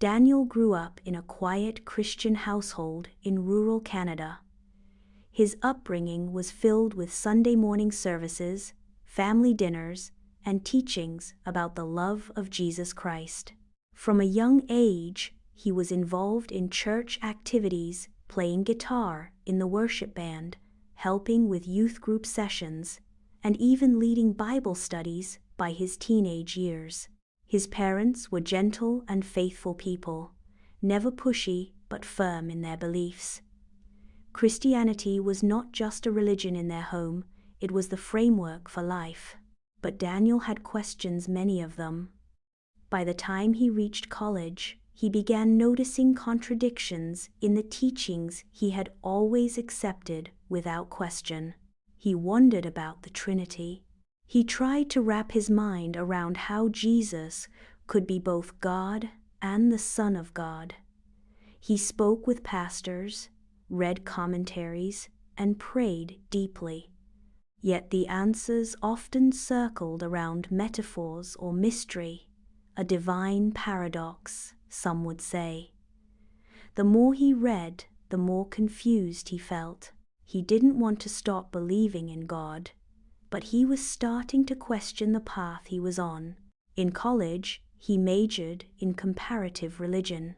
Daniel grew up in a quiet Christian household in rural Canada. His upbringing was filled with Sunday morning services, family dinners, and teachings about the love of Jesus Christ. From a young age, he was involved in church activities, playing guitar in the worship band, helping with youth group sessions, and even leading Bible studies by his teenage years. His parents were gentle and faithful people, never pushy but firm in their beliefs. Christianity was not just a religion in their home, it was the framework for life. But Daniel had questions, many of them. By the time he reached college, he began noticing contradictions in the teachings he had always accepted without question. He wondered about the Trinity. He tried to wrap his mind around how Jesus could be both God and the Son of God. He spoke with pastors, read commentaries, and prayed deeply. Yet the answers often circled around metaphors or mystery, a divine paradox, some would say. The more he read, the more confused he felt. He didn't want to stop believing in God, but he was starting to question the path he was on. In college, he majored in comparative religion.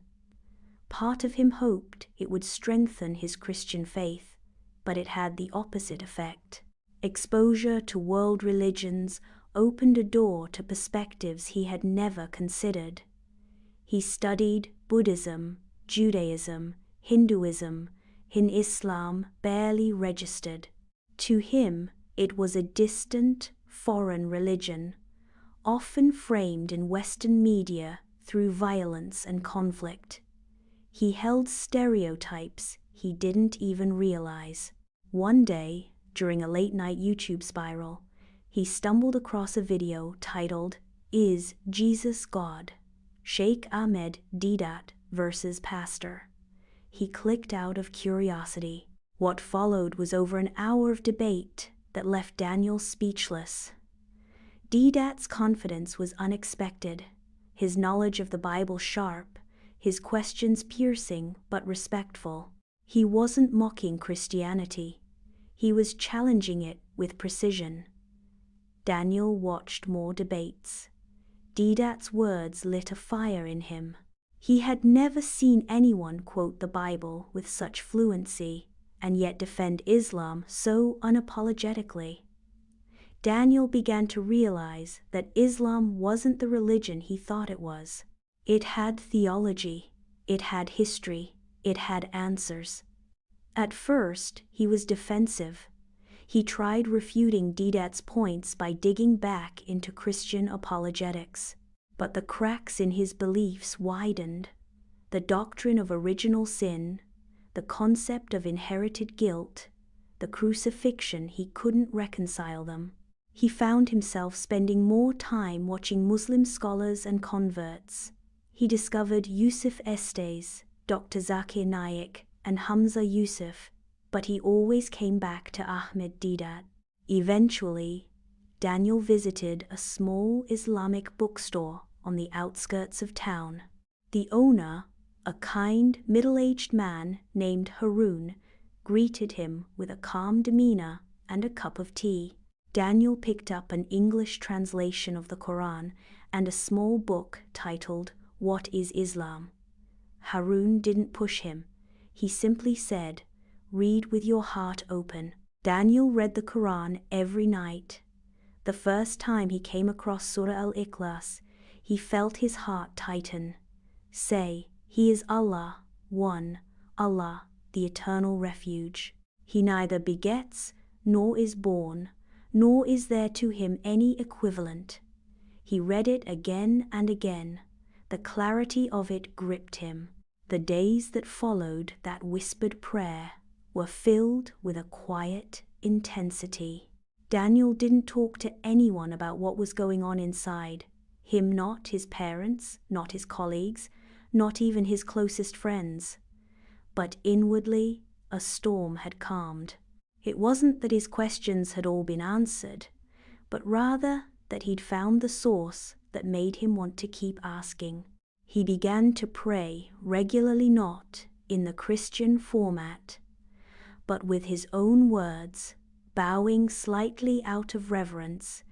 Part of him hoped it would strengthen his Christian faith, but it had the opposite effect. Exposure to world religions opened a door to perspectives he had never considered. He studied Buddhism, Judaism, Hinduism, in Islam barely registered. To him, it was a distant, foreign religion, often framed in Western media through violence and conflict. He held stereotypes he didn't even realize. One day, during a late-night YouTube spiral, he stumbled across a video titled, "Is Jesus God? Sheikh Ahmed Deedat versus Pastor." He clicked out of curiosity. What followed was over an hour of debate that left Daniel speechless. Deedat's confidence was unexpected, his knowledge of the Bible sharp, his questions piercing but respectful. He wasn't mocking Christianity. He was challenging it with precision. Daniel watched more debates. Deedat's words lit a fire in him. He had never seen anyone quote the Bible with such fluency, and yet defend Islam so unapologetically. Daniel began to realize that Islam wasn't the religion he thought it was. It had theology, it had history, it had answers. At first, he was defensive. He tried refuting Deedat's points by digging back into Christian apologetics. But the cracks in his beliefs widened. The doctrine of original sin, the concept of inherited guilt, the crucifixion, he couldn't reconcile them. He found himself spending more time watching Muslim scholars and converts. He discovered Yusuf Estes, Dr. Zakir Naik, and Hamza Yusuf, but he always came back to Ahmed Deedat. Eventually, Daniel visited a small Islamic bookstore on the outskirts of town. The owner, a kind, middle-aged man named Harun, greeted him with a calm demeanor and a cup of tea. Daniel picked up an English translation of the Quran and a small book titled, "What is Islam?" Harun didn't push him. He simply said, "Read with your heart open." Daniel read the Quran every night. The first time he came across Surah Al-Ikhlas, he felt his heart tighten. Say, He is Allah, one, Allah, the eternal refuge. He neither begets, nor is born, nor is there to him any equivalent. He read it again and again. The clarity of it gripped him. The days that followed that whispered prayer were filled with a quiet intensity. Daniel didn't talk to anyone about what was going on inside. Him not, his parents, not his colleagues, not even his closest friends. But inwardly, a storm had calmed. It wasn't that his questions had all been answered, but rather that he'd found the source that made him want to keep asking. He began to pray regularly, not in the Christian format, but with his own words, bowing slightly out of reverence,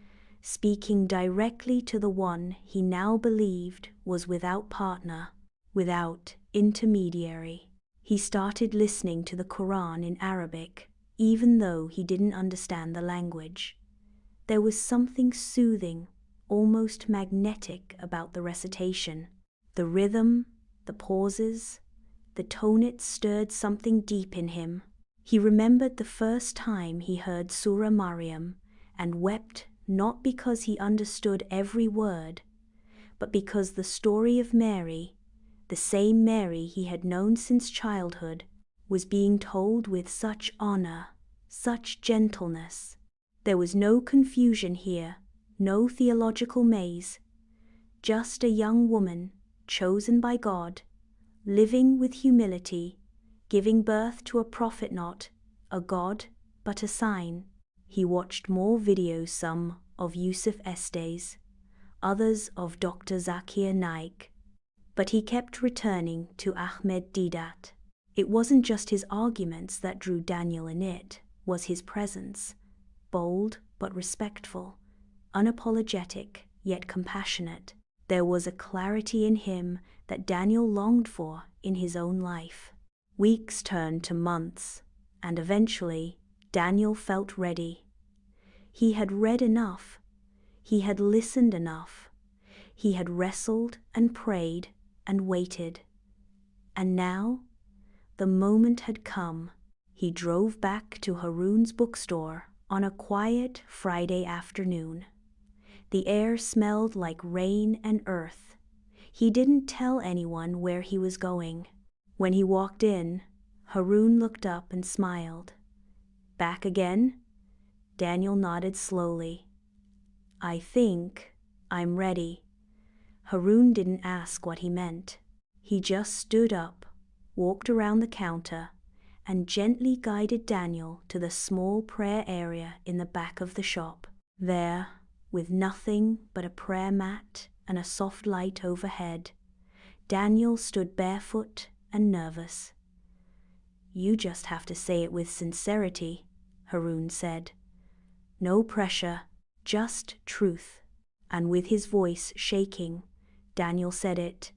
speaking directly to the one he now believed was without partner, without intermediary. He started listening to the Quran in Arabic, even though he didn't understand the language. There was something soothing, almost magnetic about the recitation. The rhythm, the pauses, the tone, it stirred something deep in him. He remembered the first time he heard Surah Maryam and wept, not because he understood every word, but because the story of Mary, the same Mary he had known since childhood, was being told with such honor, such gentleness. There was no confusion here, no theological maze, just a young woman, chosen by God, living with humility, giving birth to a prophet, not a god, but a sign. He watched more videos, some of Yusuf Estes, others of Dr. Zakir Naik, but he kept returning to Ahmed Deedat. It wasn't just his arguments that drew Daniel in, it was his presence, bold but respectful, unapologetic yet compassionate. There was a clarity in him that Daniel longed for in his own life. Weeks turned to months, and eventually Daniel felt ready. He had read enough. He had listened enough. He had wrestled and prayed and waited. And now, the moment had come. He drove back to Haroun's bookstore on a quiet Friday afternoon. The air smelled like rain and earth. He didn't tell anyone where he was going. When he walked in, Haroun looked up and smiled. "Back again?" Daniel nodded slowly. "I think I'm ready." Haroun didn't ask what he meant. He just stood up, walked around the counter, and gently guided Daniel to the small prayer area in the back of the shop. There, with nothing but a prayer mat and a soft light overhead, Daniel stood barefoot and nervous. "You just have to say it with sincerity," Haroun said. "No pressure, just truth." And with his voice shaking, Daniel said it.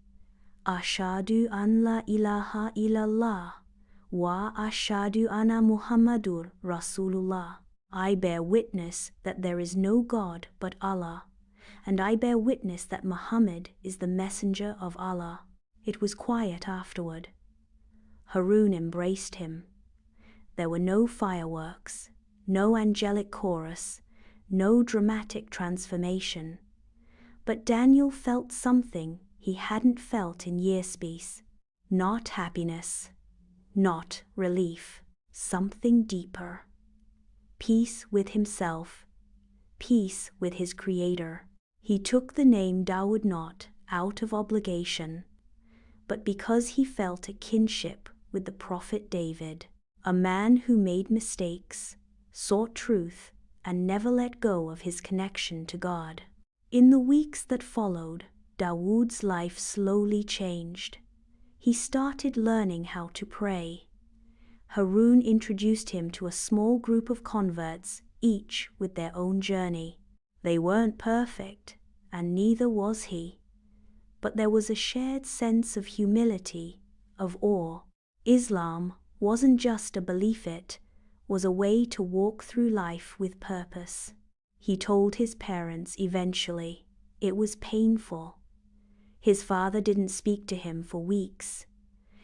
"Ashadu an la ilaha illallah wa ashadu anna Muhammadur Rasulullah." I bear witness that there is no God but Allah, and I bear witness that Muhammad is the messenger of Allah. It was quiet afterward. Haroun embraced him. There were no fireworks, no angelic chorus, no dramatic transformation. But Daniel felt something he hadn't felt in years. Not happiness, not relief, something deeper. Peace with himself, peace with his Creator. He took the name Dawood not out of obligation, but because he felt a kinship with the prophet David, a man who made mistakes, sought truth, and never let go of his connection to God. In the weeks that followed, Dawood's life slowly changed. He started learning how to pray. Haroun introduced him to a small group of converts, each with their own journey. They weren't perfect, and neither was he. But there was a shared sense of humility, of awe. Islam wasn't just a belief, it was a way to walk through life with purpose. He told his parents eventually. It was painful. His father didn't speak to him for weeks.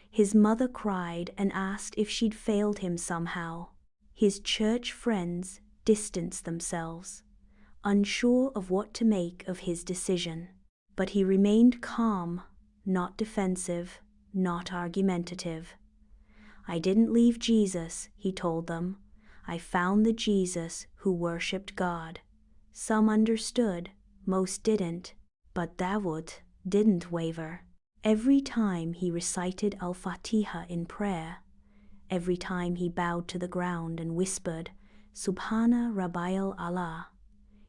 His mother cried and asked if she'd failed him somehow. His church friends distanced themselves, unsure of what to make of his decision. But he remained calm, not defensive, not argumentative. "I didn't leave Jesus," he told them. "I found the Jesus who worshipped God." Some understood, most didn't. But Dawood didn't waver. Every time he recited Al-Fatiha in prayer, every time he bowed to the ground and whispered, "Subhana Rabbil Allah,"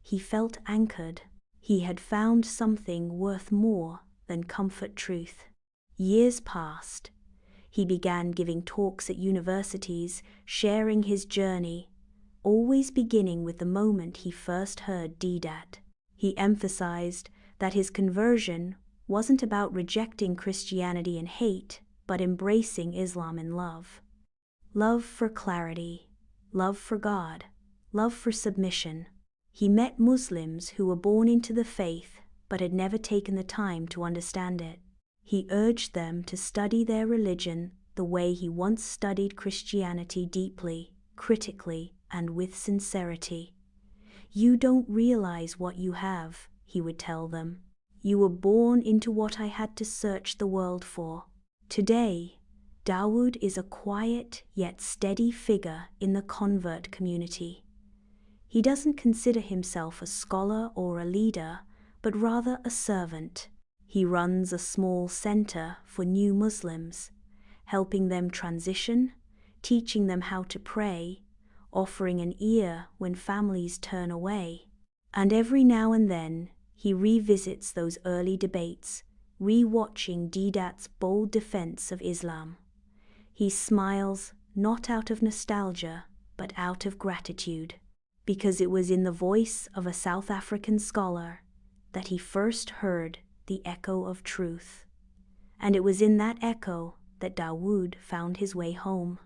he felt anchored. He had found something worth more than comfort truth. Years passed. He began giving talks at universities, sharing his journey, always beginning with the moment he first heard Deedat. He emphasized that his conversion wasn't about rejecting Christianity in hate, but embracing Islam in love. Love for clarity, love for God, love for submission. He met Muslims who were born into the faith but had never taken the time to understand it. He urged them to study their religion the way he once studied Christianity, deeply, critically, and with sincerity. "You don't realize what you have," he would tell them. "You were born into what I had to search the world for." Today, Dawood is a quiet yet steady figure in the convert community. He doesn't consider himself a scholar or a leader, but rather a servant. He runs a small center for new Muslims, helping them transition, teaching them how to pray, offering an ear when families turn away. And every now and then, he revisits those early debates, re-watching Deedat's bold defense of Islam. He smiles, not out of nostalgia, but out of gratitude, because it was in the voice of a South African scholar that he first heard the echo of truth. And it was in that echo that Dawood found his way home.